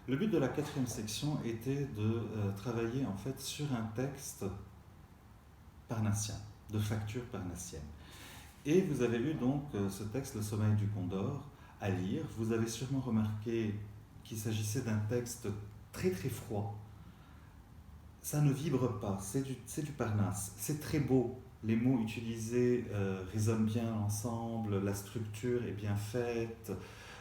Le but de la quatrième section était de travailler en fait sur un texte parnassien, de facture parnassienne. Et vous avez eu donc ce texte, Le Sommeil du Condor, à lire. Vous avez sûrement remarqué qu'il s'agissait d'un texte très très froid. Ça ne vibre pas, c'est du Parnasse. C'est très beau. Les mots utilisés résonnent bien ensemble, la structure est bien faite,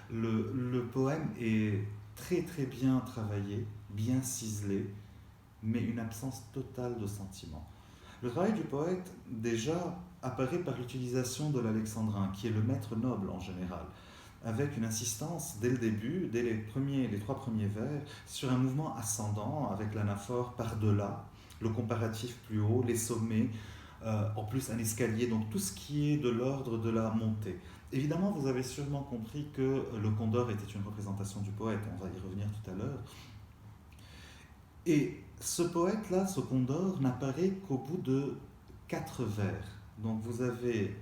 le poème est très très bien travaillé, bien ciselé, mais une absence totale de sentiment. Le travail du poète, déjà, apparaît par l'utilisation de l'alexandrin, qui est le maître noble en général, avec une insistance dès le début, dès les trois premiers vers, sur un mouvement ascendant, avec l'anaphore par-delà, le comparatif plus haut, les sommets, en plus un escalier, donc tout ce qui est de l'ordre de la montée. Évidemment, vous avez sûrement compris que le Condor était une représentation du poète, on va y revenir tout à l'heure. Et ce poète-là, ce Condor, n'apparaît qu'au bout de quatre vers. Donc vous avez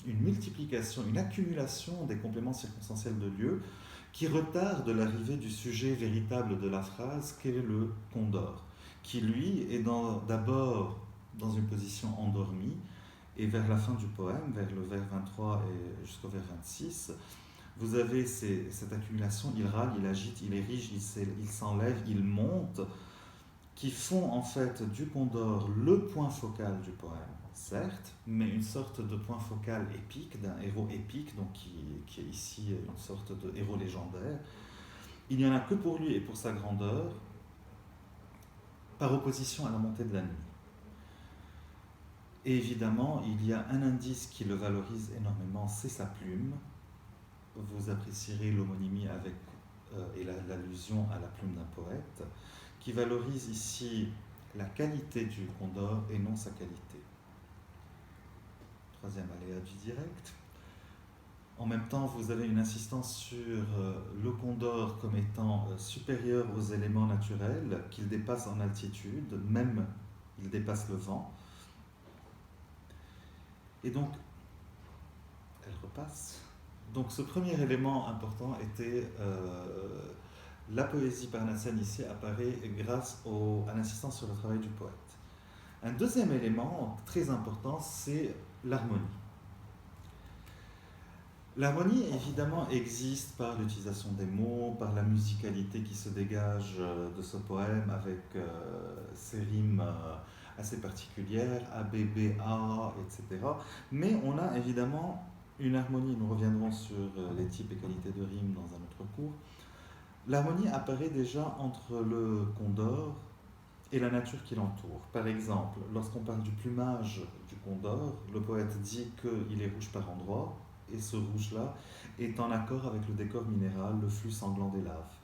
une multiplication, une accumulation des compléments circonstanciels de lieu qui retarde l'arrivée du sujet véritable de la phrase, qu'est le Condor, qui lui est d'abord dans une position endormie, et vers la fin du poème, vers le vers 23 et jusqu'au vers 26, vous avez cette accumulation, il râle, il agite, il érige, il s'enlève, il monte, qui font en fait du Condor le point focal du poème, certes, mais une sorte de point focal épique, d'un héros épique, donc qui est ici une sorte de héros légendaire. Il n'y en a que pour lui et pour sa grandeur, par opposition à la montée de la nuit. Et évidemment, il y a un indice qui le valorise énormément, c'est sa plume. Vous apprécierez l'homonymie avec et l'allusion à la plume d'un poète, qui valorise ici la qualité du Condor et non sa qualité. Troisième aléa du direct. En même temps, vous avez une insistance sur le Condor comme étant supérieur aux éléments naturels, qu'il dépasse en altitude, même il dépasse le vent. Et donc, elle repasse. Donc ce premier élément important était la poésie parnassienne ici apparaît grâce à l'insistance sur le travail du poète. Un deuxième élément très important, c'est l'harmonie. L'harmonie, évidemment, existe par l'utilisation des mots, par la musicalité qui se dégage de ce poème avec ces rimes assez particulières, A, B, B, A, etc. Mais on a évidemment une harmonie, nous reviendrons sur les types et qualités de rimes dans un autre cours. L'harmonie apparaît déjà entre le Condor et la nature qui l'entoure. Par exemple, lorsqu'on parle du plumage du Condor, le poète dit qu'il est rouge par endroits, et ce rouge-là est en accord avec le décor minéral, le flux sanglant des laves.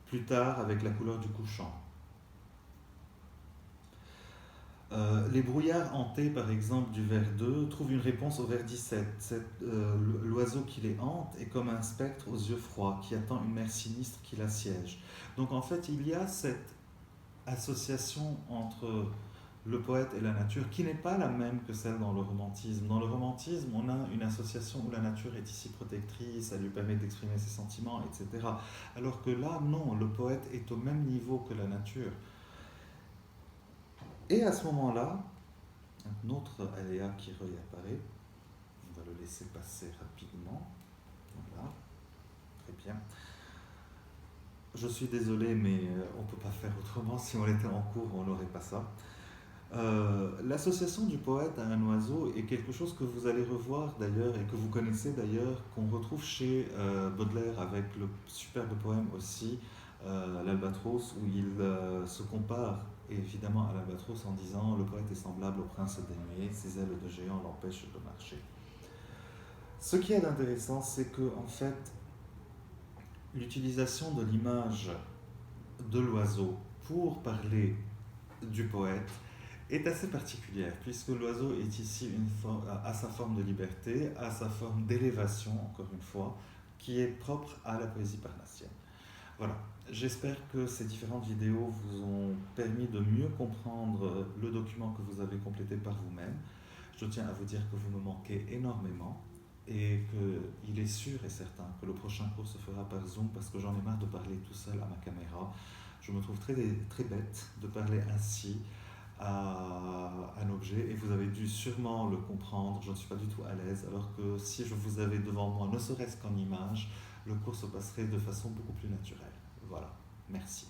Plus tard, avec la couleur du couchant. Les brouillards hantés, par exemple, du vers 2, trouvent une réponse au vers 17. L'oiseau qui les hante est comme un spectre aux yeux froids, qui attend une mer sinistre qui l'assiège. Donc en fait, il y a cette association entre le poète et la nature, qui n'est pas la même que celle dans le romantisme. Dans le romantisme, on a une association où la nature est ici protectrice, elle lui permet d'exprimer ses sentiments, etc. Alors que là, non, le poète est au même niveau que la nature. Et à ce moment-là, un autre aléa qui réapparaît, on va le laisser passer rapidement. Voilà, très bien. Je suis désolé, mais on ne peut pas faire autrement. Si on était en cours, on n'aurait pas ça. L'association du poète à un oiseau est quelque chose que vous allez revoir d'ailleurs et que vous connaissez d'ailleurs, qu'on retrouve chez Baudelaire avec le superbe poème aussi, l'Albatros, où il se compare évidemment à l'Albatros en disant le poète est semblable au prince des nuées, ses ailes de géant l'empêchent de marcher. Ce qui est intéressant, c'est que en fait, l'utilisation de l'image de l'oiseau pour parler du poète est assez particulière, puisque l'oiseau est ici à sa forme de liberté, à sa forme d'élévation, encore une fois, qui est propre à la poésie parnassienne. Voilà, j'espère que ces différentes vidéos vous ont permis de mieux comprendre le document que vous avez complété par vous-même. Je tiens à vous dire que vous me manquez énormément et qu'il est sûr et certain que le prochain cours se fera par Zoom parce que j'en ai marre de parler tout seul à ma caméra. Je me trouve très, très bête de parler ainsi à un objet et vous avez dû sûrement le comprendre, je ne suis pas du tout à l'aise, alors que si je vous avais devant moi, ne serait-ce qu'en image, le cours se passerait de façon beaucoup plus naturelle. Voilà, merci.